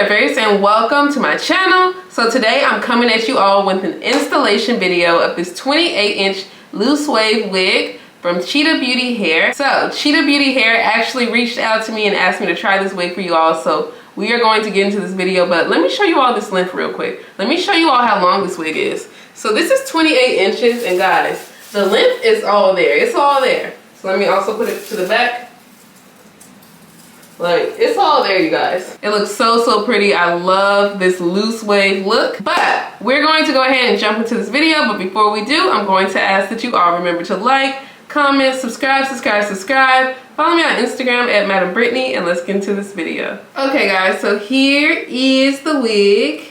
Rivers and welcome to my channel. So today I'm coming at you all with an installation video of this 28-inch loose wave wig from Cheetah Beauty Hair. So Cheetah Beauty Hair actually reached out to me and asked me to try this wig for you all. So we are going to get into this video, but let me show you all this length real quick. Let me show you all how long this wig is. So this is 28 inches and guys, the length is all there. It's all there. So let me also put it to the back. Like, it's all there, you guys. It looks so pretty. I love this loose wave look. But we're going to go ahead and jump into this video. But before we do, I'm going to ask that you all remember to like, comment, subscribe. Follow me on Instagram at Madam Brittany, and let's get into this video. Okay, guys, so here is the wig.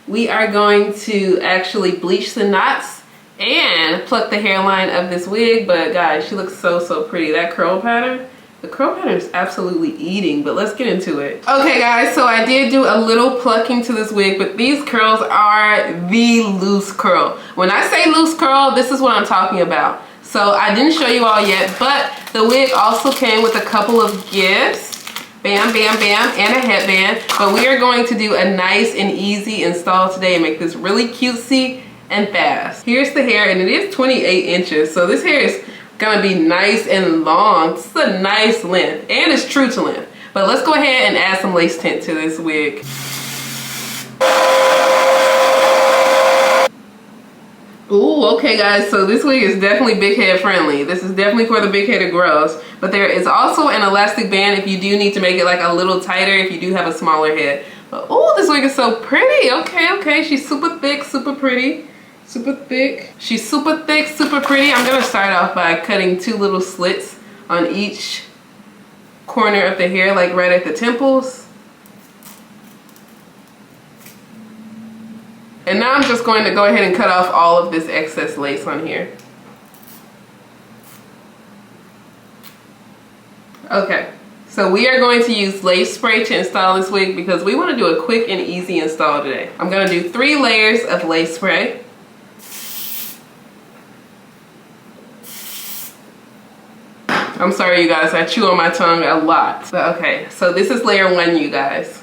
We are going to actually bleach the knots and pluck the hairline of this wig. But guys, she looks so pretty. That curl pattern. The curl pattern is absolutely eating, but let's get into it. Okay guys, so I did do a little plucking to this wig, but these curls are the loose curl. When I say loose curl, this is what I'm talking about. So I didn't show you all yet, but the wig also came with a couple of gifts. Bam, bam, bam, and a headband. But we are going to do a nice and easy install today and make this really cutesy and fast. Here's the hair, and it is 28 inches, so this hair is gonna be nice and long. It's a nice length and it's true to length. But let's go ahead and add some lace tint to this wig. Ooh, okay guys, so this wig is definitely big head friendly. This is definitely for the big headed girls. But there is also an elastic band if you do need to make it like a little tighter if you do have a smaller head. But oh, this wig is so pretty. Okay, she's super thick, super pretty. Super thick. She's super thick, super pretty. I'm gonna start off by cutting two little slits on each corner of the hair, like right at the temples. And now I'm just going to go ahead and cut off all of this excess lace on here. Okay, so we are going to use lace spray to install this wig because we want to do a quick and easy install today. I'm gonna do 3 layers of lace spray. I'm sorry you guys, I chew on my tongue a lot. But okay, so this is layer 1, you guys.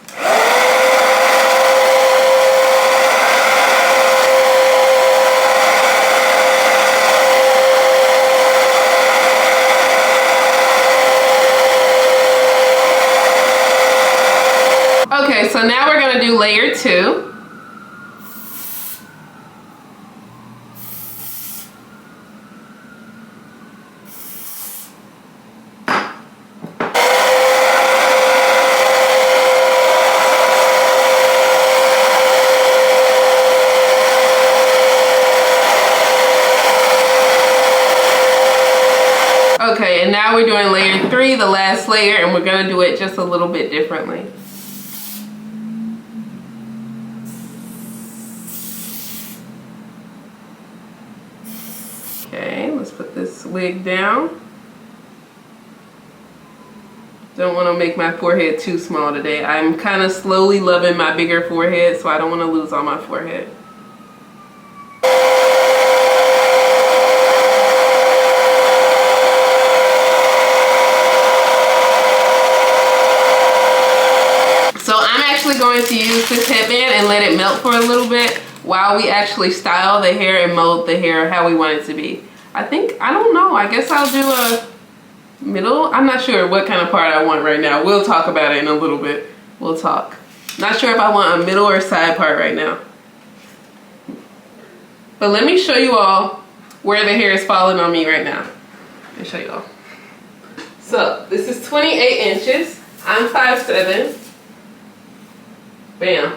Okay, so now we're gonna do layer 2. Okay, and now we're doing layer 3, the last layer, and we're gonna do it just a little bit differently. Okay, let's put this wig down. Don't want to make my forehead too small today. I'm kind of slowly loving my bigger forehead, so I don't want to lose all my forehead. Going to use this headband and let it melt for a little bit while we actually style the hair and mold the hair how we want it to be. I don't know, I guess I'll do a middle. I'm not sure what kind of part I want right now. We'll talk about it in a little bit. We'll talk. Not sure if I want a middle or side part right now. But let me show you all where the hair is falling on me right now. Let me show you all. So this is 28 inches. I'm 5'7". Bam.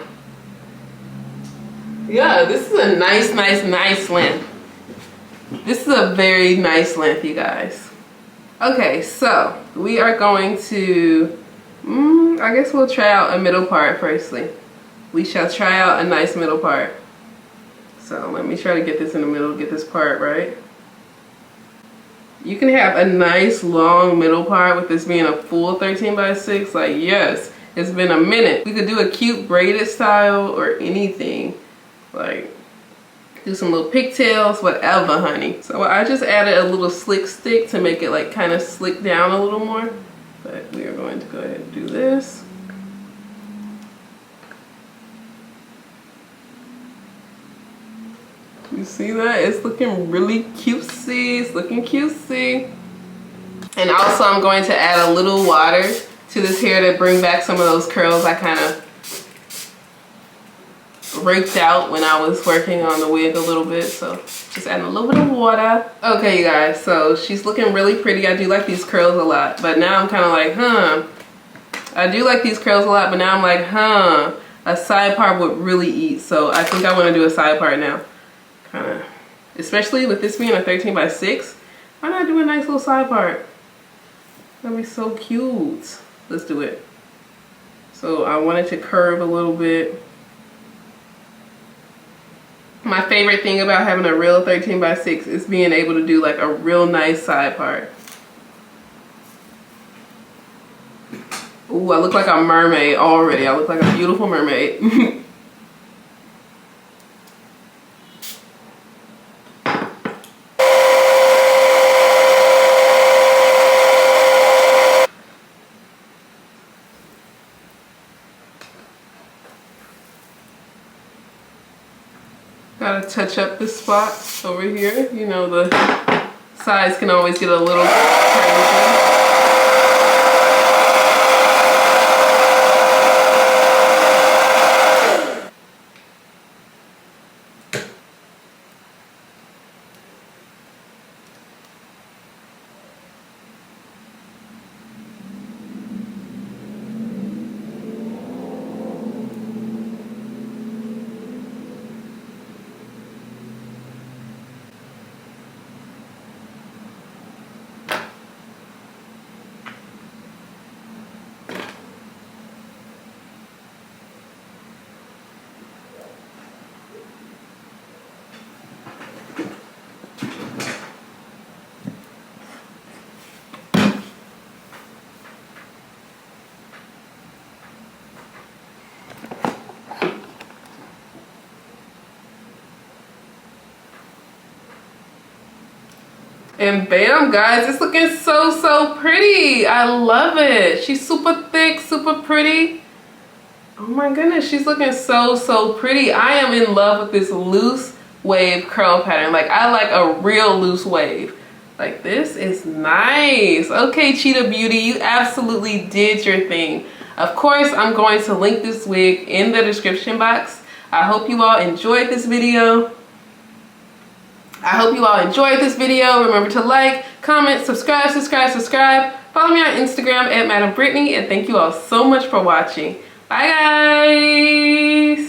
Yeah, this is a nice length. This is a very nice length, you guys. Okay, so we are going to, I guess we'll try out a middle part firstly. We shall try out a nice middle part. So let me try to get this in the middle, get this part right. You can have a nice long middle part with this being a full 13x6, like yes. It's been a minute. We could do a cute braided style or anything. Like, do some little pigtails, whatever, honey. So I just added a little slick stick to make it like kind of slick down a little more. But we are going to go ahead and do this. You see that? It's looking really cutesy. It's looking cutesy. And also I'm going to add a little water to this hair to bring back some of those curls I kind of raked out when I was working on the wig a little bit. So just adding a little bit of water. Okay, you guys, so she's looking really pretty. I do like these curls a lot, but now I'm kind of like, I do like these curls a lot, but now I'm like, a side part would really eat. So I think I want to do a side part now. Kind of, especially with this being a 13x6, why not do a nice little side part? That'd be so cute. Let's do it. So I want it to curve a little bit. My favorite thing about having a real 13x6 is being able to do like a real nice side part. Ooh, I look like a mermaid already. I look like a beautiful mermaid. Gotta touch up the spots over here. You know, the sides can always get a little crazy. And bam, guys, it's looking so pretty. I love it. She's super thick, super pretty. Oh my goodness, she's looking so pretty. I am in love with this loose wave curl pattern. Like, I like a real loose wave. Like, this is nice. Okay, Cheetah Beauty, you absolutely did your thing. Of course, I'm going to link this wig in the description box. I hope you all enjoyed this video. Remember to like, comment, subscribe. Follow me on Instagram at Madam Brittany, and thank you all so much for watching. Bye, guys.